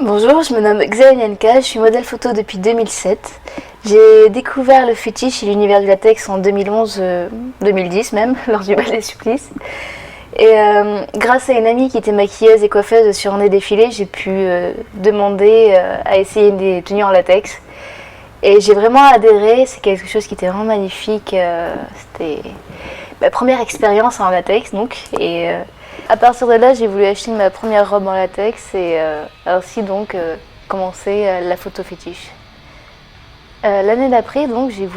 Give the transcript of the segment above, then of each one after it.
Bonjour, je me nomme Xavienka, je suis modèle photo depuis 2007. J'ai découvert le fétiche et l'univers du latex en 2011-2010 même, lors du bal des supplices. Et grâce à une amie qui était maquilleuse et coiffeuse sur un des défilés, j'ai pu demander à essayer des tenues en latex. Et j'ai vraiment adhéré, c'est quelque chose qui était vraiment magnifique. C'était ma première expérience en latex donc. Et à partir de là, j'ai voulu acheter ma première robe en latex et ainsi donc commencer la photo fétiche. L'année d'après, donc, j'ai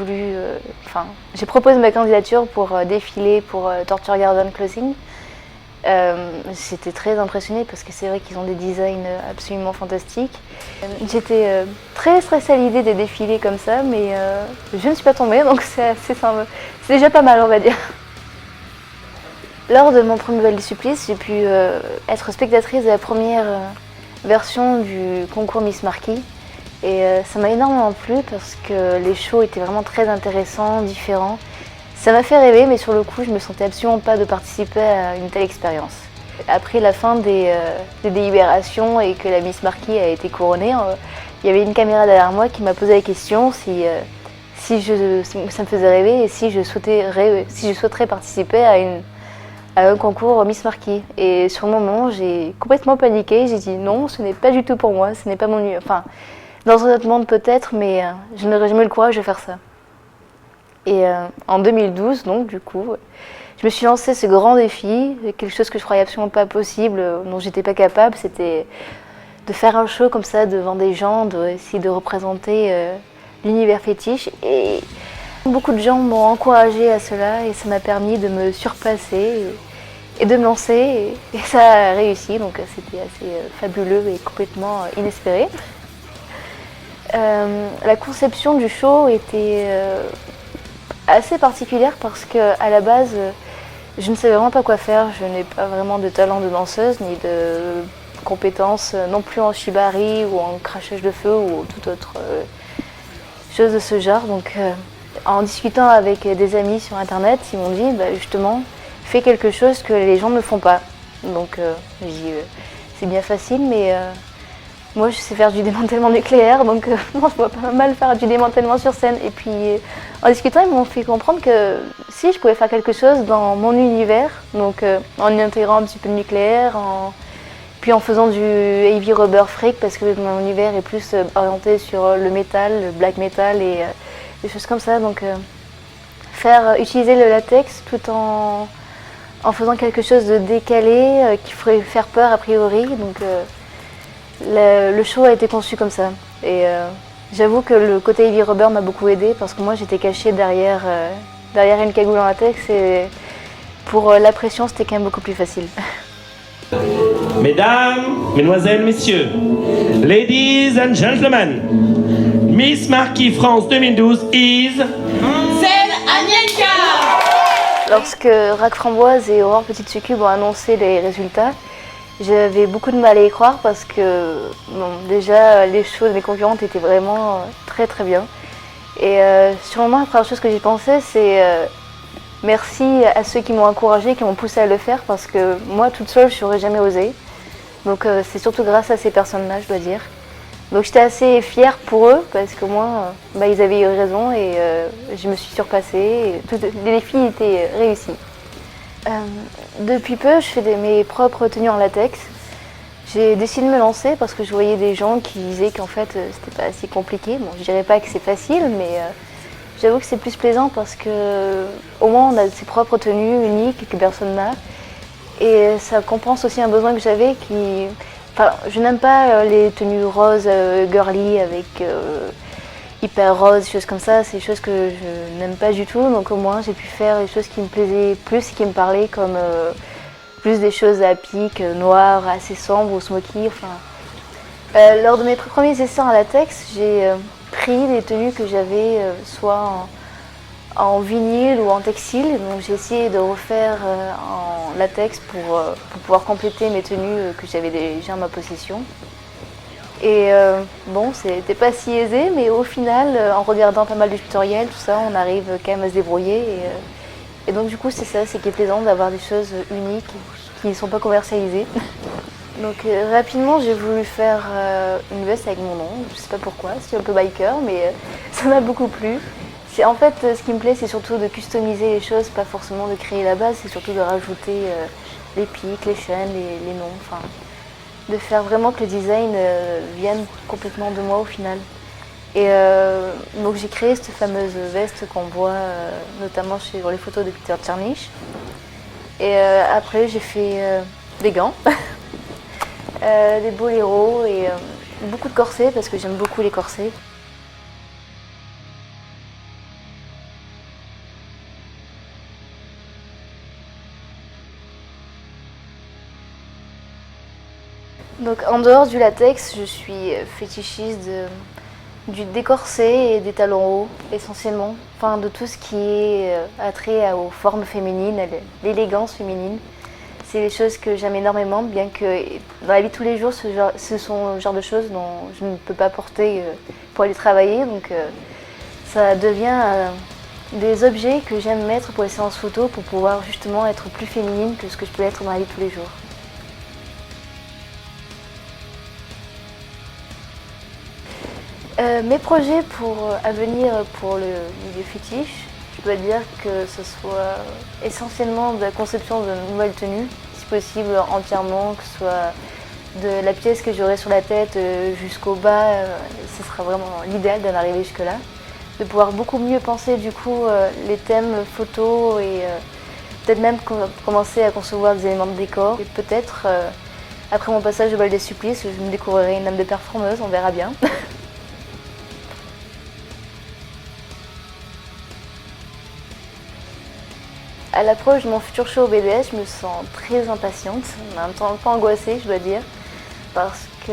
proposé ma candidature pour défiler pour Torture Garden Clothing. J'étais très impressionnée parce que c'est vrai qu'ils ont des designs absolument fantastiques. J'étais très stressée à l'idée des défilés comme ça, mais je ne suis pas tombée, donc c'est déjà pas mal, on va dire. Lors de mon premier bal des supplices, j'ai pu être spectatrice de la première version du concours Miss Marquis. Et ça m'a énormément plu parce que les shows étaient vraiment très intéressants, différents. Ça m'a fait rêver, mais sur le coup, je ne me sentais absolument pas de participer à une telle expérience. Après la fin des délibérations et que la Miss Marquis a été couronnée, il y avait une caméra derrière moi qui m'a posé la question si ça me faisait rêver et si je souhaiterais participer à un concours Miss Marquis. Et sur le moment, j'ai complètement paniqué. J'ai dit non, ce n'est pas du tout pour moi, ce n'est pas mon lieu. Enfin, dans un autre monde peut-être, mais je n'aurais jamais eu le courage de faire ça. Et en 2012, donc du coup, je me suis lancé ce grand défi, quelque chose que je croyais absolument pas possible, dont j'étais pas capable, c'était de faire un show comme ça devant des gens, d'essayer de représenter l'univers fétiche. Et beaucoup de gens m'ont encouragée à cela et ça m'a permis de me surpasser et de me lancer. Et ça a réussi, donc c'était assez fabuleux et complètement inespéré. La conception du show était assez particulière parce qu'à la base, je ne savais vraiment pas quoi faire. Je n'ai pas vraiment de talent de danseuse ni de compétences non plus en shibari ou en crachage de feu ou toute autre chose de ce genre. Donc, en discutant avec des amis sur internet, ils m'ont dit justement, fais quelque chose que les gens ne font pas. Donc, j'ai dit, c'est bien facile, mais moi, je sais faire du démantèlement nucléaire, donc non, je vois pas mal faire du démantèlement sur scène. Et puis, en discutant, ils m'ont fait comprendre que si je pouvais faire quelque chose dans mon univers, donc en intégrant un petit peu de nucléaire, puis en faisant du heavy rubber freak, parce que mon univers est plus orienté sur le métal, le black metal et des choses comme ça. Donc, utiliser le latex tout en faisant quelque chose de décalé qui ferait faire peur a priori. Donc, le show a été conçu comme ça. Et j'avoue que le côté heavy rubber m'a beaucoup aidé parce que moi j'étais cachée derrière une cagoule en latex et pour la pression c'était quand même beaucoup plus facile. Mesdames, Mesdemoiselles, Messieurs, Ladies and Gentlemen, Miss Marquis France 2012 is... Anienka. Lorsque Rack Framboise et Aurore Petite Succube ont annoncé les résultats, j'avais beaucoup de mal à y croire parce que déjà les shows de mes concurrentes étaient vraiment très très bien. Et sûrement la première chose que j'ai pensé c'est merci à ceux qui m'ont encouragée, qui m'ont poussée à le faire parce que moi toute seule je n'aurais jamais osé. Donc c'est surtout grâce à ces personnes-là je dois dire. Donc j'étais assez fière pour eux parce que moi ils avaient eu raison et je me suis surpassée. Et les défis étaient réussis. Depuis peu, je fais mes propres tenues en latex. J'ai décidé de me lancer parce que je voyais des gens qui disaient qu'en fait c'était pas si compliqué. Bon, je dirais pas que c'est facile, mais j'avoue que c'est plus plaisant parce que au moins on a ses propres tenues uniques que personne n'a. Et ça compense aussi un besoin que j'avais je n'aime pas les tenues roses girly avec hyper rose, des choses comme ça, c'est des choses que je n'aime pas du tout, donc au moins j'ai pu faire des choses qui me plaisaient plus et qui me parlaient comme plus des choses à pic, noires, assez sombres ou smoky. Lors de mes premiers essais en latex, j'ai pris des tenues que j'avais soit en vinyle ou en textile, donc j'ai essayé de refaire en latex pour pouvoir compléter mes tenues que j'avais déjà en ma possession. Et c'était pas si aisé, mais au final, en regardant pas mal de tutoriels, tout ça, on arrive quand même à se débrouiller. Et donc du coup, c'est ça, c'est qui est plaisant d'avoir des choses uniques qui ne sont pas commercialisées. Donc rapidement j'ai voulu faire une veste avec mon nom, je sais pas pourquoi, c'est un peu biker mais ça m'a beaucoup plu. En fait ce qui me plaît c'est surtout de customiser les choses, pas forcément de créer la base, c'est surtout de rajouter les pics, les chaînes, les noms, enfin de faire vraiment que le design vienne complètement de moi au final. Et donc j'ai créé cette fameuse veste qu'on voit notamment sur les photos de Peter Czernich. Et après j'ai fait des gants. Des boléros et beaucoup de corsets parce que j'aime beaucoup les corsets. Donc en dehors du latex, je suis fétichiste des corsets et des talons hauts essentiellement. Enfin de tout ce qui est attrait aux formes féminines, à l'élégance féminine. C'est des choses que j'aime énormément, bien que dans la vie de tous les jours, ce sont le genre de choses dont je ne peux pas porter pour aller travailler. Donc ça devient des objets que j'aime mettre pour les séances photos pour pouvoir justement être plus féminine que ce que je peux être dans la vie de tous les jours. Mes projets à venir pour le milieu fétiche, je dois dire que ce soit essentiellement de la conception de nouvelles tenues, si possible entièrement, que ce soit de la pièce que j'aurai sur la tête jusqu'au bas, ce sera vraiment l'idéal d'en arriver jusque-là. De pouvoir beaucoup mieux penser du coup les thèmes photos et peut-être même commencer à concevoir des éléments de décor. Et peut-être, après mon passage au bal des supplices, je me découvrirai une âme de performeuse, on verra bien. À l'approche de mon futur show au BDS, je me sens très impatiente, en même temps un peu angoissée, je dois dire, parce que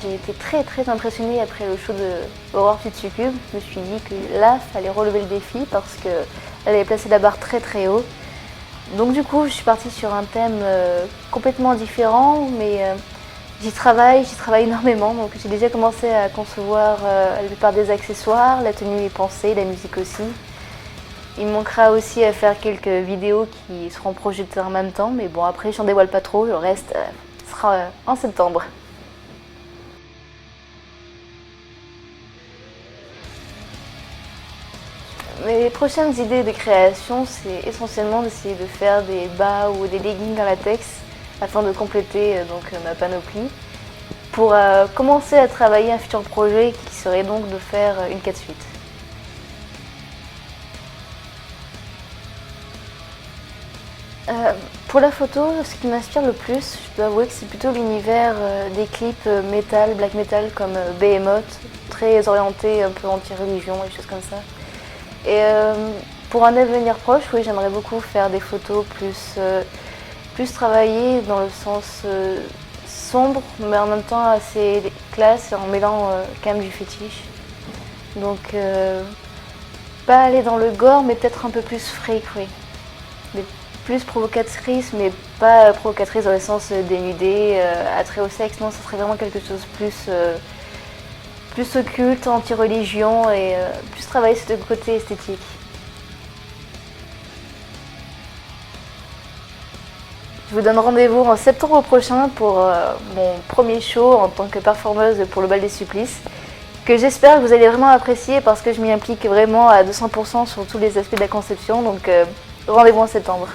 j'ai été très impressionnée après le show de Aurore Petite Succube. Je me suis dit que là, il fallait relever le défi parce qu'elle avait placé la barre très haut. Donc du coup, je suis partie sur un thème complètement différent, mais j'y travaille énormément. Donc j'ai déjà commencé à concevoir la plupart des accessoires, la tenue est pensée, la musique aussi. Il me manquera aussi à faire quelques vidéos qui seront projetées en même temps, mais bon après j'en dévoile pas trop, le reste sera en septembre. Mes prochaines idées de création, c'est essentiellement d'essayer de faire des bas ou des leggings en latex afin de compléter ma panoplie pour commencer à travailler un futur projet qui serait donc de faire une 4x8. Pour la photo, ce qui m'inspire le plus, je dois avouer que c'est plutôt l'univers des clips metal, black metal comme Behemoth, très orienté un peu anti-religion et choses comme ça. Et pour un avenir proche, oui, j'aimerais beaucoup faire des photos plus travaillées dans le sens sombre, mais en même temps assez classe, en mêlant quand même du fétiche. Donc pas aller dans le gore, mais peut-être un peu plus freak, oui. Plus provocatrice, mais pas provocatrice dans le sens dénudé, attrait au sexe, non, ça serait vraiment quelque chose plus occulte, anti-religion et plus travailler sur le côté esthétique. Je vous donne rendez-vous en septembre prochain pour mon premier show en tant que performeuse pour le bal des supplices, que j'espère que vous allez vraiment apprécier parce que je m'y implique vraiment à 200% sur tous les aspects de la conception, donc rendez-vous en septembre.